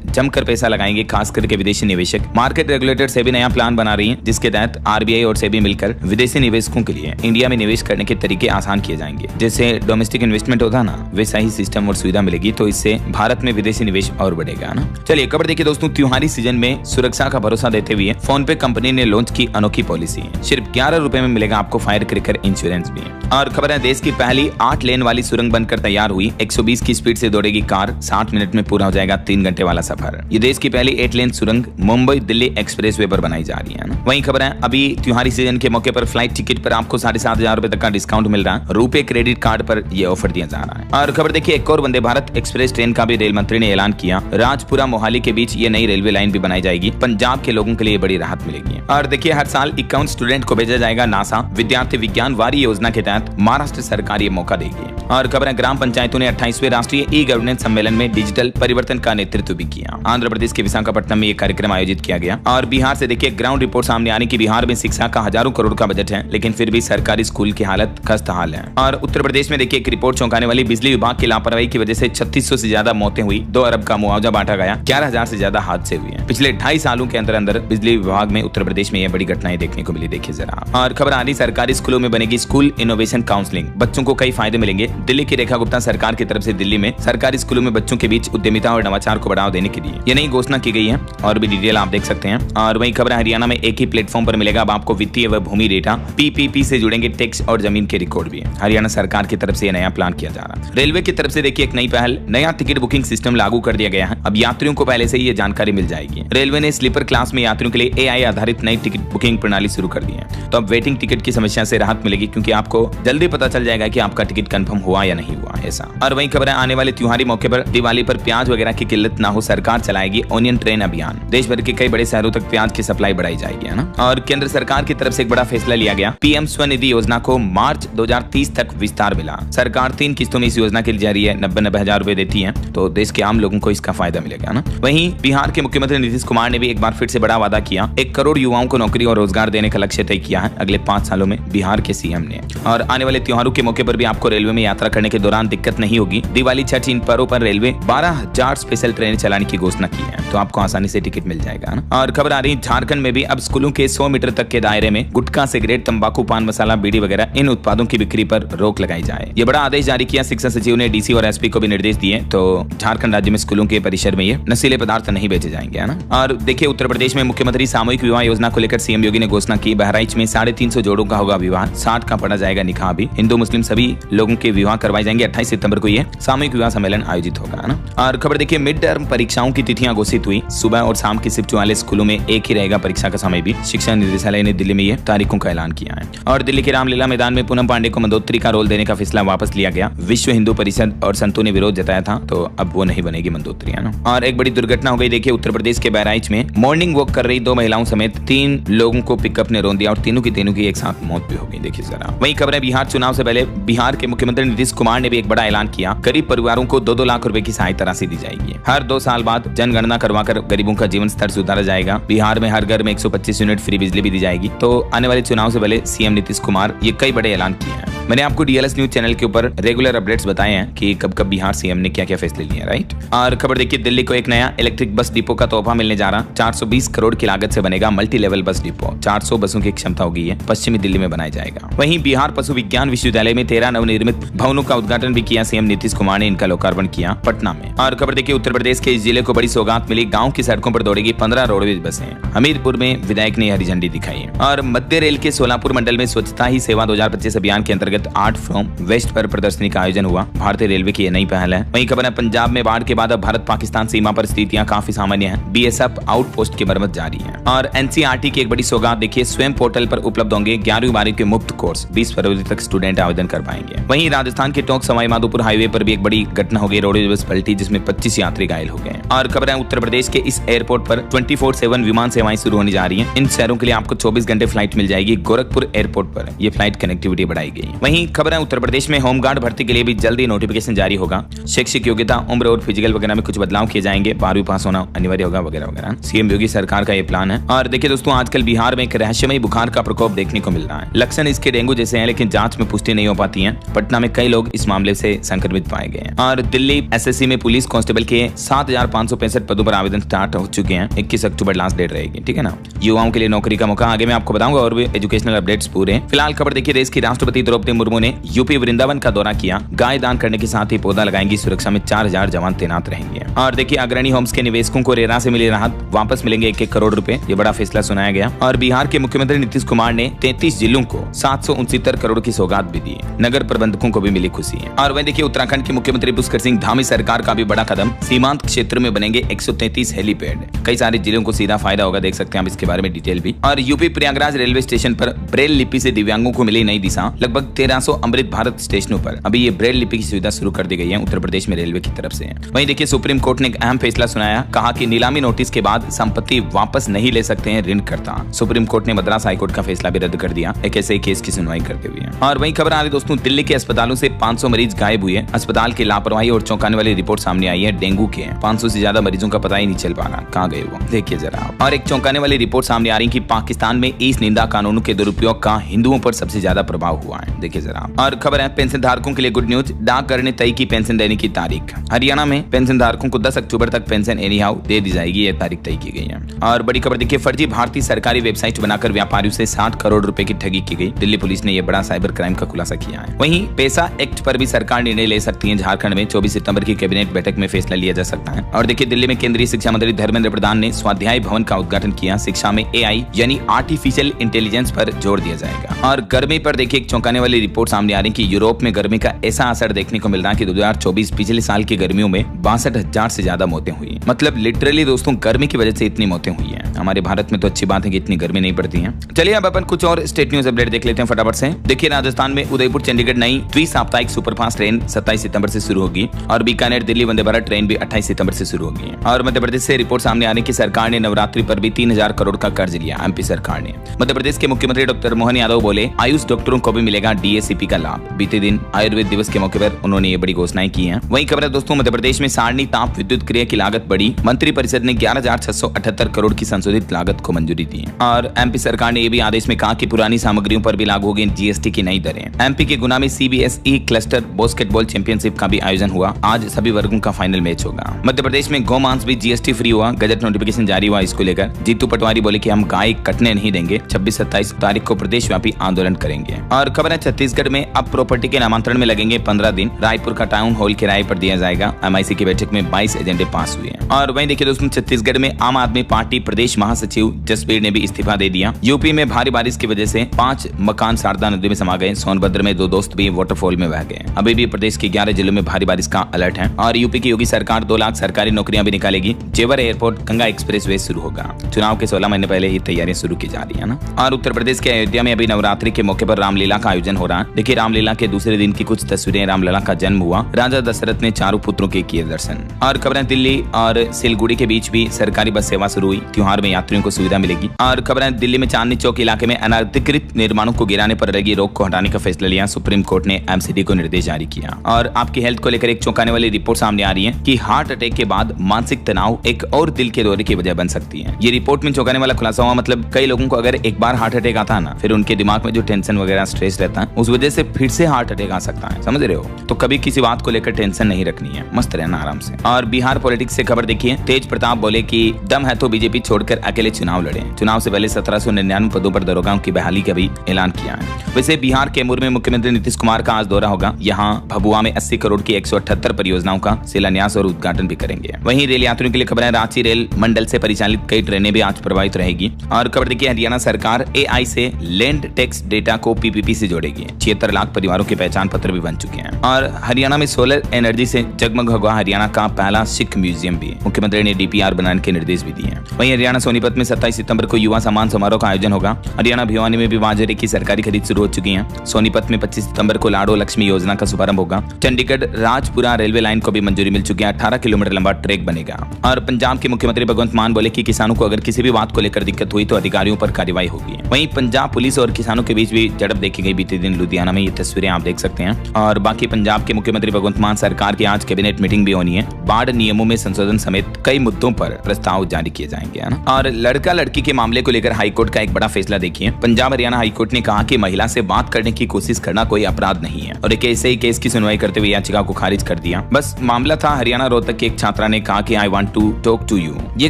जमकर पैसा लगाएंगे, खास करके विदेशी निवेशक। मार्केट रेगुलेटर सेबी नया प्लान बना रही है जिसके तहत आरबीआई और सेबी मिलकर विदेशी निवेशकों के लिए इंडिया में निवेश करने के तरीके आसान किए जाएंगे। जैसे डोमेस्टिक इन्वेस्टमेंट होता ना, वैसा ही सिस्टम और सुविधा मिलेगी, तो इससे भारत में विदेशी निवेश और बढ़ेगा ना। चलिए खबर देखिए दोस्तों, त्योहारी सीजन में सुरक्षा का भरोसा देते हुए फोन पे कंपनी ने लॉन्च की अनोखी पॉलिसी। सिर्फ 11 रुपए में मिलेगा आपको फायर क्रैकर इंश्योरेंस भी। और खबर है देश की पहली 8 लेन वाली सुरंग बनकर तैयार हुई। 120 की स्पीड से दौड़ेगी कार, 60 मिनट में पूरा हो जाएगा 3 घंटे वाला सफर। ये देश की पहली 8 लेन सुरंग मुंबई दिल्ली एक्सप्रेसवे पर बनाई जा रही है ना। वहीं खबर है अभी त्योहारी सीजन के मौके पर फ्लाइट टिकट पर आपको 7,500 रुपए तक का डिस्काउंट मिल रहा है। रुपए क्रेडिट कार्ड पर यह ऑफर दिया जा रहा है। और खबर देखिए एक और वंदे भारत एक्सप्रेस ट्रेन का भी रेल मंत्री ने ऐलान किया। राजपुरा मोहाली के बीच ये नई रेलवे लाइन भी बनाई जाएगी। पंजाब के लोगों के लिए बड़ी राहत मिलेगी। और देखिए हर साल 51 स्टूडेंट को भेजा जाएगा नासा विद्यार्थी विज्ञान वारी योजना के तहत। महाराष्ट्र सरकार ये मौका देगी। और खबर है ग्राम पंचायतों ने 28वें राष्ट्रीय ई गवर्नेंस सम्मेलन में डिजिटल परिवर्तन का नेतृत्व भी किया। आंध्र प्रदेश के विशाखापट्टनम में ये कार्यक्रम आयोजित किया गया। और बिहार से देखिए ग्राउंड रिपोर्ट सामने आने की बिहार में शिक्षा का हजारों करोड़ का बजट है, लेकिन फिर भी सरकारी स्कूल की हालत खस्ताहाल है। और उत्तर प्रदेश में देखिए एक रिपोर्ट चौंकाने वाली, बिजली विभाग की लापरवाही की वजह से 3600 से ज्यादा मौतें हुई, 2 अरब का मुआवजा बांटा गया, 11,000 से ज्यादा हादसे हुए हैं। पिछले 2.5 सालों के अंदर अंदर बिजली विभाग में उत्तर प्रदेश में ये बड़ी घटनाएं देखने को मिली। देखिए जरा। और खबर आ रही सरकारी स्कूलों में बनेगी स्कूल इनोवेशन काउंसलिंग, बच्चों को कई फायदे मिलेंगे। दिल्ली की रेखा गुप्ता सरकार की तरफ से दिल्ली में सरकारी स्कूलों में बच्चों के बीच उद्यमिता और नवाचार को बढ़ावा देने के लिए ये नई घोषणा की गई है। और भी डिटेल आप देख सकते हैं। और वही खबर हरियाणा में एक ही प्लेटफॉर्म पर मिलेगा अब आपको वित्तीय व भूमि डेटा। पीपीपी से जुड़ेंगे टैक्स और जमीन के रिकॉर्ड भी। हरियाणा सरकार की तरफ से ये नया प्लान किया जा रहा है। रेलवे की तरफ से देखिए एक नई पहल, नया टिकट बुकिंग सिस्टम लागू कर दिया गया है। अब यात्रियों को पहले से ही ये जानकारी मिल जाएगी। रेलवे ने स्लीपर क्लास में यात्रियों के लिए एआई आधारित नई टिकट बुकिंग प्रणाली शुरू कर दी है। तो अब वेटिंग टिकट की समस्या से राहत मिलेगी, क्योंकि आपको जल्दी पता चल जाएगा कि आपका टिकट कंफर्म हुआ या नहीं हुआ ऐसा। और वही खबर है आने वाले त्योहारी मौके पर दिवाली पर प्याज वगैरह की किल्लत ना हो, सरकार चलाएगी ऑनियन ट्रेन अभियान। देश भर के कई बड़े शहरों तक प्याज की सप्लाई बढ़ाई जाएगी, है ना। और केंद्र सरकार की तरफ से एक बड़ा फैसला लिया गया। पीएम स्वनिधि योजना को मार्च 2030 तक विस्तार मिला। सरकार 3 किस्तों में इस योजना के लिए रही है, 90-90 हजार रुपए देती है, तो देश के आम लोगों को इसका फायदा मिलेगा ना। वहीं बिहार के मुख्यमंत्री नीतीश कुमार ने भी एक बार फिर से बड़ा वादा किया। 1 करोड़ युवाओं को नौकरी और रोजगार देने का लक्ष्य तय किया है अगले 5 सालों में बिहार के सीएम ने। और आने वाले त्योहारों के मौके पर भी आपको रेलवे में यात्रा करने के दौरान दिक्कत नहीं होगी। दिवाली, छठ, इन पर्वों पर रेलवे 12,000 स्पेशल ट्रेन चलाने की घोषणा की है, तो आपको आसानी से टिकट मिल जाएगा ना। और खबर आ रही झारखंड में भी अब स्कूलों के 100 मीटर तक के दायरे में गुटखा, सिगरेट, तंबाकू, पान मसाला, बीड़ी वगैरह इन उत्पादों की बिक्री पर रोक लगाई जाए। ये बड़ा आदेश जारी किया। शिक्षा सचिव ने डीसी और एसपी को भी निर्देश दिए, तो झारखंड राज्य में स्कूलों के परिसर में ये नशीले पदार्थ नहीं बेचे जाएंगे, है ना। और देखिए उत्तर प्रदेश में मुख्यमंत्री सामूहिक विवाह योजना को लेकर सीएम योगी ने घोषणा की। बहराइच में 350 जोड़ों का होगा विवाह, 60 का पड़ा जाएगा निकाह भी। हिंदू मुस्लिम सभी लोगों के विवाह करवाए जाएंगे। 28 सितंबर को ये सामूहिक विवाह सम्मेलन आयोजित होगा, है ना। और खबर देखिए मिड टर्म परीक्षाओं की तिथियां घोषित हुई। सुबह और शाम की शिफ्ट वाले स्कूलों में एक ही रहेगा परीक्षा का समय भी। शिक्षा निदेशालय ने दिल्ली में ये तारीखों का ऐलान किया है। और दिल्ली के रामलीला मैदान में पूनम पांडे को मंदोत्री का रोल देने का फैसला वापस लिया गया। विश्व हिंदू परिषद और संतों ने विरोध जताया था, तो अब वो नहीं बनेगी मंदोत्री, है ना। और एक बड़ी दुर्घटना हो गई। देखिए उत्तर प्रदेश के बहराइच में मॉर्निंग वॉक कर रही 2 महिलाओं समेत 3 लोगों को पिकअप ने रौंद दिया और तीनों की एक साथ मौत भी हो गई। देखिए जरा। वही खबर है बिहार चुनाव से पहले बिहार के मुख्यमंत्री नीतीश कुमार ने भी एक बड़ा ऐलान किया। गरीब परिवारों को 2-2 लाख रुपए की सहायता राशि दी जाएगी। हर 2 साल बाद जनगणना करवाकर गरीबों का जीवन स्तर सुधारा जाएगा। बिहार में हर घर में 125 यूनिट फ्री बिजली भी दी जाएगी। तो आने वाले चुनाव से पहले सीएम नीतीश कुमार ये कई बड़े ऐलान किए हैं। मैंने आपको डीएलएस न्यूज चैनल के ऊपर रेगुलर अपडेट्स बताए हैं कि कब कब बिहार सीएम ने क्या क्या फैसले लिए, राइट। और खबर देखिए दिल्ली को एक नया इलेक्ट्रिक बस डिपो का तोहफा मिलने जा रहा। 420 करोड़ की लागत से बनेगा मल्टी लेवल बस डिपो। 400 बसों की क्षमता होगी, है पश्चिमी दिल्ली में बनाया जाएगा। वहीं बिहार पशु विज्ञान विश्वविद्यालय में 13 नवनिर्मित भवनों का उद्घाटन भी किया। सीएम नीतीश कुमार ने इनका लोकार्पण किया पटना में। और खबर देखिए उत्तर प्रदेश के इस जिले को बड़ी सौगात मिली। गाँव की सड़कों पर दौड़ेगी 15 रोडवेज बसें। हमीरपुर में विधायक ने हरी झंडी दिखाई है। और मध्य रेल के सोलापुर मंडल में स्वच्छता ही सेवा 2025 अभियान के अंतर्गत व्यक्तिगत आर्ट फ्रॉम वेस्ट पर प्रदर्शनी का आयोजन हुआ। भारतीय रेलवे की यह नई पहल है। वहीं खबर है पंजाब में बाढ़ के बाद अब भारत पाकिस्तान सीमा पर स्थितियां काफी सामान्य हैं। बीएसएफ आउटपोस्ट की मरम्मत जारी है। और एनसीईआरटी की एक बड़ी सौगात देखिए, स्वयं पोर्टल पर उपलब्ध होंगे 11वीं-12वीं के मुफ्त कोर्स। 20 फरवरी तक स्टूडेंट आवेदन कर पाएंगे। वहीं राजस्थान के टोंक सवाई माधोपुर हाईवे पर भी एक बड़ी घटना हो गई, रोडवेज बस पलटी जिसमें 25 यात्री घायल हो गए। और खबर है उत्तर प्रदेश के इस एयरपोर्ट पर 24/7 विमान सेवाएं शुरू होने जा रही हैं। इन शहरों के लिए आपको 24 घंटे फ्लाइट मिल जाएगी। गोरखपुर एयरपोर्ट पर यह फ्लाइट कनेक्टिविटी बढ़ाई गई। वहीं खबर है उत्तर प्रदेश में होमगार्ड भर्ती के लिए भी जल्दी नोटिफिकेशन जारी होगा। शैक्षिक योग्यता, उम्र और फिजिकल वगैरह में कुछ बदलाव किए जाएंगे। 12वीं पास होना अनिवार्य होगा वगैरह वगैरह। सीएम योगी सरकार का ये प्लान है। और देखिए दोस्तों, आजकल बिहार में एक रहस्यमयी बुखार का प्रकोप देखने को मिल रहा है। लक्षण इसके डेंगू जैसे हैं, लेकिन जांच में पुष्टि नहीं हो पाती है। पटना में कई लोग इस मामले से संक्रमित पाए गए हैं। और दिल्ली एसएससी में पुलिस कांस्टेबल के 7,565 पदों पर आवेदन स्टार्ट हो चुके हैं। 21 अक्टूबर लास्ट डेट रहेगी, ठीक है ना। युवाओं के लिए नौकरी का मौका, आगे मैं आपको बताऊंगा और भी एजुकेशनल अपडेट्स पूरे। फिलहाल खबर देखिए, देश की राष्ट्रपति द्रौपदी मुर्मू ने यूपी वृंदावन का दौरा किया। गाय दान करने के साथ ही पौधा लगाएंगी। सुरक्षा में 4000 जवान तैनात रहेंगे। और देखिए, अग्रणी होम्स के निवेशकों को रेरा से मिली राहत, वापस मिलेंगे 1-1 करोड़ रुपए। ये बड़ा फैसला सुनाया गया। और बिहार के मुख्यमंत्री नीतीश कुमार ने 33 जिलों को 769 करोड़ की सौगात भी दी। नगर प्रबंधकों को भी मिली खुशी है। और वहीं देखिए, उत्तराखंड के मुख्यमंत्री पुष्कर सिंह धामी सरकार का भी बड़ा कदम, सीमांत क्षेत्र में बनेंगे 133 हेलीपैड। कई सारे जिलों को सीधा फायदा होगा, देख सकते हैं आप इसके बारे में डिटेल भी। और यूपी प्रयागराज रेलवे स्टेशन पर ब्रेल लिपि से दिव्यांगों को मिली नई दिशा। लगभग 1300 अमृत भारत स्टेशनों पर अभी ये ब्रेल लिपि की सुविधा शुरू कर दी गई है उत्तर प्रदेश में रेलवे की तरफ से। वहीं देखिए, सुप्रीम कोर्ट ने एक अहम फैसला सुनाया। कहा कि नीलामी नोटिस के बाद संपत्ति वापस नहीं ले सकते हैं ऋणकर्ता। सुप्रीम कोर्ट ने मद्रास हाईकोर्ट का फैसला भी रद्द कर दिया एक ऐसे केस की सुनवाई करते हुए। और वहीं खबर आ रही दोस्तों, दिल्ली के अस्पतालों से 500 मरीज गायब हुए। अस्पताल की लापरवाही और चौंकाने वाली रिपोर्ट सामने आई है। डेंगू के 500 से ज्यादा मरीजों का पता ही नहीं चल पा रहा कहाँ गए वो, देखिए जरा। और एक चौंकाने वाली रिपोर्ट सामने आ रही कि पाकिस्तान में इस निंदा कानूनों के दुरुपयोग का हिंदुओं पर सबसे ज्यादा प्रभाव हुआ है, देखिए जरा। और खबर है पेंशन धारकों के लिए गुड न्यूज, डाकघर ने तय की पेंशन देने की तारीख। हरियाणा में पेंशन धारकों को 10 अक्टूबर तक पेंशन एनी हाउ दे दी जाएगी, ये तारीख तय की गई है। और बड़ी खबर देखिए, फर्जी भारतीय सरकारी वेबसाइट बनाकर व्यापारियों से 60 करोड़ रुपए की ठगी की गई। दिल्ली पुलिस ने यह बड़ा साइबर क्राइम का खुलासा किया है। वहीं पैसा एक्ट पर भी सरकार निर्णय ले सकती है। झारखंड में 24 सितंबर की कैबिनेट बैठक में फैसला लिया जा सकता है। और देखिए, दिल्ली में केंद्रीय शिक्षा मंत्री धर्मेंद्र प्रधान ने स्वाध्याय भवन का उद्घाटन किया। शिक्षा में एआई यानी आर्टिफिशियल इंटेलिजेंस पर जोर दिया जाएगा। और गर्मी पर देखिए, एक चौंकाने वाली रिपोर्ट सामने आ रही कि यूरोप में गर्मी का ऐसा असर देखने को मिल रहा है कि 2024 पिछले साल की गर्मियों में 62,000 से ज्यादा मौतें हुई। मतलब लिटरली दोस्तों, गर्मी की वजह से इतनी मौतें हुई है। हमारे भारत में तो अच्छी बात है कि इतनी गर्मी नहीं पड़ती है। चलिए अब अपन कुछ और स्टेट न्यूज अपडेट देख लेते हैं फटाफट से। देखिए, राजस्थान में उदयपुर चंडीगढ़ नई द्वि-साप्ताहिक सुपरफास्ट ट्रेन 27 सितंबर से शुरू होगी। और बीकानेर दिल्ली वंदे भारत ट्रेन भी 28 सितंबर से शुरू होगी। और मध्य प्रदेश से रिपोर्ट सामने आ रही कि सरकार ने नवरात्रि पर भी 3000 करोड़ का कर्ज लिया। एमपी सरकार ने। मध्य प्रदेश के मुख्यमंत्री डॉक्टर मोहन यादव बोले, आयुष डॉक्टरों को भी मिलेगा डीएसीपी का लाभ। बीते दिन आयुर्वेद दिवस के मौके पर उन्होंने ये बड़ी घोषणाएं की हैं। वहीं खबर है दोस्तों, मध्य प्रदेश में सारणी ताप विद्युत क्रिया की लागत बढ़ी। मंत्री परिषद ने 11,678 करोड़ की संशोधित लागत को मंजूरी दी। और एमपी सरकार ने यह भी आदेश में कहा कि पुरानी सामग्रियों पर भी लागू होगी जीएसटी की नई दरें। एमपी के गुना में सीबीएसई क्लस्टर बास्केटबॉल चैंपियनशिप का भी आयोजन हुआ। आज सभी वर्गों का फाइनल मैच होगा। मध्य प्रदेश में गौमांस भी जीएसटी फ्री हुआ। गजट नोटिफिकेशन जारी हुआ इसको लेकर। जीतू पटवारी बोले कि हम गाय कटने नहीं देंगे। 26-27 तारीख को प्रदेश व्यापी आंदोलन करेंगे। और खबर है छत्तीसगढ़ में अब प्रॉपर्टी के नामांतरण में लगेंगे 15 दिन। रायपुर का टाउन हॉल किराए पर दिया जाएगा। एमआईसी की बैठक में 22 एजेंडे पास हुए हैं। और वहीं देखिए दोस्तों, छत्तीसगढ़ में आम आदमी पार्टी प्रदेश महासचिव जसबीर ने भी इस्तीफा दे दिया। यूपी में भारी बारिश की वजह से 5 मकान शारदा नदी में समा गए। सोनभद्र में 2 दोस्त भी वाटरफॉल में बह गए। अभी भी प्रदेश के 11 जिलों में भारी बारिश का अलर्ट है। और यूपी की योगी सरकार 2 लाख सरकारी नौकरियां भी निकालेगी। जेवर एयरपोर्ट गंगा एक्सप्रेसवे शुरू होगा। चुनाव के 16 महीने पहले ही तैयारियां शुरू की जा रही है ना। और उत्तर प्रदेश के अयोध्या में अभी नवरात्रि के मौके पर रामलीला का आयोजन हो रहा है। देखिए, रामलीला के दूसरे दिन की कुछ तस्वीरें। रामलला का जन्म हुआ। राजा दशरथ ने चारों पुत्रों के किए दर्शन। और खबरें दिल्ली और सिलगुड़ी के बीच भी सरकारी बस सेवा शुरू हुई। त्योहार में यात्रियों को सुविधा मिलेगी। और खबरें दिल्ली में चांदनी चौक इलाके में अनधिकृत निर्माणों को गिराने पर लगी रोक को हटाने का फैसला लिया। सुप्रीम कोर्ट ने एमसीडी को निर्देश जारी किया। और आपकी हेल्थ को लेकर एक चौंकाने वाली रिपोर्ट सामने आ रही है कि हार्ट अटैक के बाद मानसिक तनाव एक और दिल के दौरे की वजह बन सकती है। ये रिपोर्ट में चौंकाने वाला खुलासा हुआ। मतलब कई लोगों को अगर एक बार हार्ट अटैक आता है ना, फिर उनके दिमाग में जो टेंशन वगैरह स्ट्रेस रहता है, उस वजह से फिर से हार्ट अटैक आ सकता है। समझ रहे हो? तो कभी किसी बात को लेकर टेंशन नहीं रखनी है, मस्त रहना आराम से। और बिहार पॉलिटिक्स से खबर देखिए, तेज प्रताप बोले कि दम है तो बीजेपी छोड़कर छोड़कर अकेले चुनाव लड़े। चुनाव से पहले 1799 पदों पर दरोगाओं की बहाली का भी ऐलान किया है। वैसे बिहार कैमूर में मुख्यमंत्री नीतीश कुमार का आज दौरा होगा। यहाँ भभुआ में 80 करोड़ की 178 परियोजनाओं का शिलान्यास और उद्घाटन भी करेंगे। वहीं रेल यात्रियों के लिए खबर है, रांची रेल मंडल से परिचालित कई ट्रेनें भी आज प्रभावित रहेगी। और खबर देखिए, हरियाणा सरकार AI से लैंड टैक्स डेटा को PPP से जोड़ेगी। 76 लाख परिवारों के पहचान पत्र भी बन चुके हैं। और हरियाणा में सोलर एनर्जी से जगमग होगा हरियाणा का पहला सिख म्यूजियम भी। मुख्यमंत्री ने DPR बनाने के निर्देश भी दिए। वहीं हरियाणा सोनीपत में 27 सितंबर को युवा सम्मान समारोह का आयोजन होगा। हरियाणा भिवानी में भी बाजरे की सरकारी खरीद शुरू हो चुकी है। सोनीपत में 25 सितंबर को लाडो लक्ष्मी योजना का शुभारंभ होगा। चंडीगढ़ राजपुरा रेलवे लाइन को भी मंजूरी मिल चुकी है। 18 किलोमीटर लंबा ट्रैक बनेगा। और पंजाब के मुख्यमंत्री भगवंत मान बोले कि किसानों को अगर किसी भी बात को लेकर दिक्कत हुई तो अधिकारियों पर कार्रवाई होगी। वहीं पंजाब पुलिस और किसानों के बीच भी झड़प देखी गई बीते दिन लुधियाना में। ये तस्वीरें आप देख सकते हैं। और बाकी पंजाब के मुख्यमंत्री भगवंत मान सरकार की आज कैबिनेट मीटिंग भी होनी है। बाढ़ नियमों में संशोधन समेत कई मुद्दों पर प्रस्ताव जारी किए जाएंगे, है ना। और लड़का लड़की के मामले को लेकर हाईकोर्ट का एक बड़ा फैसला देखिए। पंजाब हरियाणा हाईकोर्ट ने कहा कि महिला से बात करने की कोशिश करना कोई अपराध नहीं है और एक ऐसे ही केस की सुनवाई करते हुए याचिका को खारिज कर दिया। बस मामला था हरियाणा रोहतक की एक छात्रा ने कहा कि I want to talk to you. ये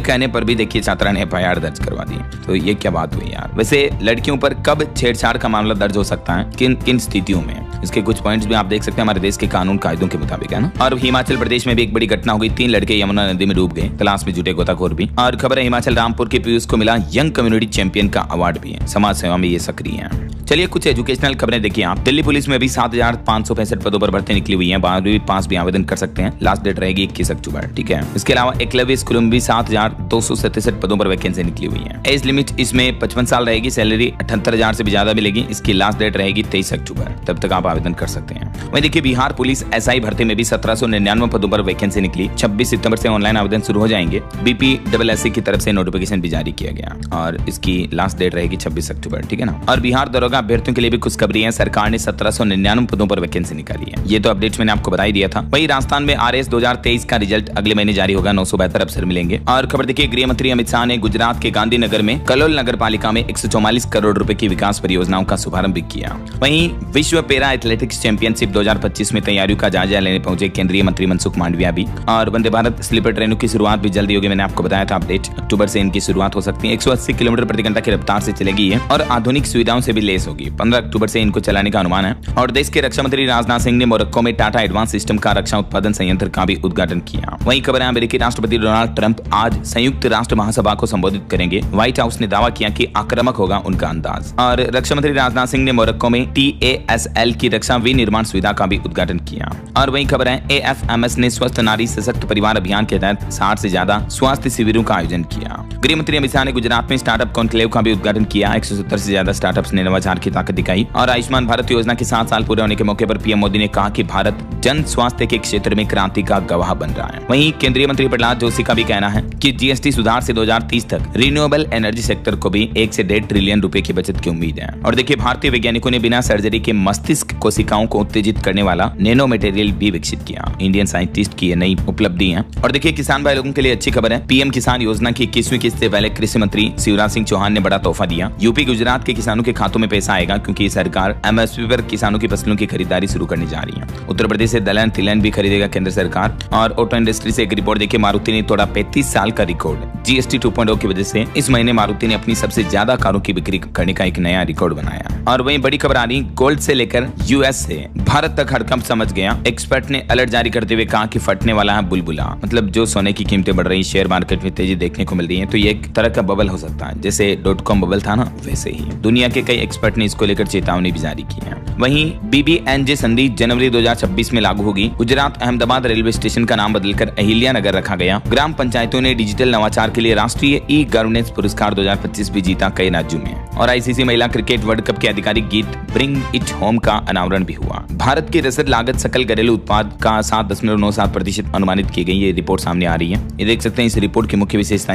कहने पर भी देखिए छात्रा ने FIR दर्ज करवा दी। तो ये क्या बात हुई यार। वैसे लड़कियों पर कब छेड़छाड़ का मामला दर्ज हो सकता है, किन किन स्थितियों में, इसके कुछ पॉइंट्स भी आप देख सकते हैं हमारे देश के कानून कायदों के मुताबिक, है ना। और हिमाचल प्रदेश में भी एक बड़ी घटना हो गई। 3 लड़के यमुना नदी में डूब गए, तलाश में जुटे गोताखोर भी। और खबर है हिमाचल रामपुर के पीयूष को मिला यंग कम्युनिटी चैंपियन का अवार्ड भी है। समाज सेवा में ये सक्रिय है। चलिए कुछ एजुकेशनल खबरें देखिए आप। दिल्ली पुलिस में भी 7,565 पदों पर भर्ती निकली हुई है। 12वीं पास भी आवेदन कर सकते हैं। लास्ट डेट रहेगी 21 अक्टूबर, ठीक है। इसके अलावा एकलव्य स्कूलों में भी 7,267 पदों पर वैकेंसी निकली हुई है। एज लिमिट इसमें 55 साल रहेगी। सैलरी 78,000 से भी ज्यादा मिलेगी। इसकी लास्ट डेट रहेगी 23 अक्टूबर, तब तक आप आवेदन कर सकते हैं। वहीं देखिए बिहार पुलिस SI भर्ती में भी 1799 पदों पर वैकेंसी निकली। 26 सितंबर से ऑनलाइन आवेदन शुरू हो जाएंगे। BPSSC की तरफ से नोटिफिकेशन भी जारी किया गया और इसकी लास्ट डेट रहेगी 26 अक्टूबर, ठीक है ना। और बिहार दरोगा अभ्यर्थियों के लिए भी खुश खबरी है। सरकार ने 1799 पदों पर वैकेंसी निकाली है। ये तो अपडेट्स मैंने आपको बता ही दिया था। वहीं राजस्थान में RS 2023 का रिजल्ट अगले महीने जारी होगा। 972 अफसर मिलेंगे। और खबर देखिए, गृह मंत्री अमित शाह ने गुजरात के गांधीनगर में कलोल नगर पालिका में 144 करोड़ रुपए की विकास परियोजनाओं का शुभारंभ भी किया। वहीं विश्व पैरा एथलेटिक्स चैंपियनशिप 2025 में तैयारियों का जायजा लेने पहुंचे केंद्रीय मंत्री मनसुख मांडविया भी। और वंदे भारत स्लीपर ट्रेनों की शुरुआत भी जल्दी होगी। मैंने आपको बताया था अपडेट, अक्टूबर से इनकी शुरुआत हो सकती है। 180 किलोमीटर प्रति घंटा की रफ्तार से चलेगी ये और आधुनिक सुविधाओं से भी लेस होगी। 15 अक्टूबर से इनको चलाने का अनुमान है। और देश के रक्षा मंत्री राजनाथ सिंह ने मोरक्को में टाटा एडवांस सिस्टम का रक्षा उत्पादन संयंत्र का भी उद्घाटन किया। वहीं खबर है, अमेरिकी राष्ट्रपति डोनाल्ड ट्रंप आज संयुक्त राष्ट्र महासभा को संबोधित करेंगे। व्हाइट हाउस ने दावा किया कि आक्रामक होगा उनका अंदाज। और रक्षा मंत्री राजनाथ सिंह ने मोरक्को में TASL की रक्षा विनिर्माण सुविधा का भी उद्घाटन किया। और वहीं खबर है, AFMS ने स्वस्थ नारी सशक्त परिवार अभियान के तहत 60 से ज्यादा स्वास्थ्य शिविरों का आयोजन किया। गृह मंत्री अमित शाह ने गुजरात में स्टार्टअप कॉन्क्लेव का भी उद्घाटन किया। 170 से ज्यादा स्टार्टअप्स ने नवाचार की ताकत दिखाई। और आयुष्मान भारत योजना के 7 साल पूरे होने के मौके पर PM मोदी ने कहा कि भारत जन स्वास्थ्य के क्षेत्र में क्रांति का गवाह बन रहा है। वहीं केंद्रीय मंत्री प्रहलाद जोशी का भी कहना है कि GST सुधार से 2030 तक रिन्यूएबल एनर्जी सेक्टर को भी 1 से 1.5 ट्रिलियन रुपए की बचत की उम्मीद है। और देखिए, भारतीय वैज्ञानिकों ने बिना सर्जरी के मस्तिष्क कोशिकाओं को उत्तेजित करने वाला नैनो मटेरियल भी विकसित किया। इंडियन साइंटिस्ट की ये नई उपलब्धि है। और देखिए, किसान भाई लोगों के लिए अच्छी खबर है। PM किसान योजना की 21वीं किस्त से पहले कृषि मंत्री शिवराज सिंह चौहान ने बड़ा तोहफा दिया। यूपी गुजरात के किसानों के खातों में पैसा आएगा क्योंकि सरकार MSP पर किसानों की फसलों की खरीदारी शुरू करने जा रही है। उत्तर प्रदेश से दलहन तिलहन भी खरीदेगा केंद्र सरकार। और ऑटो इंडस्ट्री से एक रिपोर्ट देखिए, मारुति ने तोड़ा 35 साल का रिकॉर्ड। GST 2.0 की वजह से इस महीने मारुति ने अपनी सबसे ज्यादा कारों की बिक्री करने का एक नया रिकॉर्ड बनाया। और वहीं बड़ी खबर आ रही, गोल्ड से लेकर US से भारत तक हड़कंप समझ गया। एक्सपर्ट ने अलर्ट जारी करते हुए कहा कि फटने वाला है बुलबुला। मतलब जो सोने की कीमतें बढ़ रही, शेयर मार्केट में तेजी देखने को मिल रही है, तो ये एक तरह का बबल हो सकता है। जैसे .com बबल था ना, वैसे ही दुनिया के कई एक्सपर्ट ने इसको लेकर चेतावनी भी जारी की है। वहीं BBNJ संधि जनवरी 2026 में लागू होगी। गुजरात अहमदाबाद रेलवे स्टेशन का नाम बदलकर अहिल्या नगर रखा गया। ग्राम पंचायतों ने डिजिटल नवाचार के लिए राष्ट्रीय E-गवर्नेंस पुरस्कार 2025 भी जीता कई राज्यों में। और ICC महिला क्रिकेट वर्ल्ड कप के आधिकारिक गीत ब्रिंग इट होम का अनावरण भी हुआ। भारत की रसद लागत सकल घरेलू उत्पाद का 7.97% अनुमानित की गई। ये रिपोर्ट सामने आ रही है। ये देख सकते हैं इस रिपोर्ट की मुख्य विशेषताएं।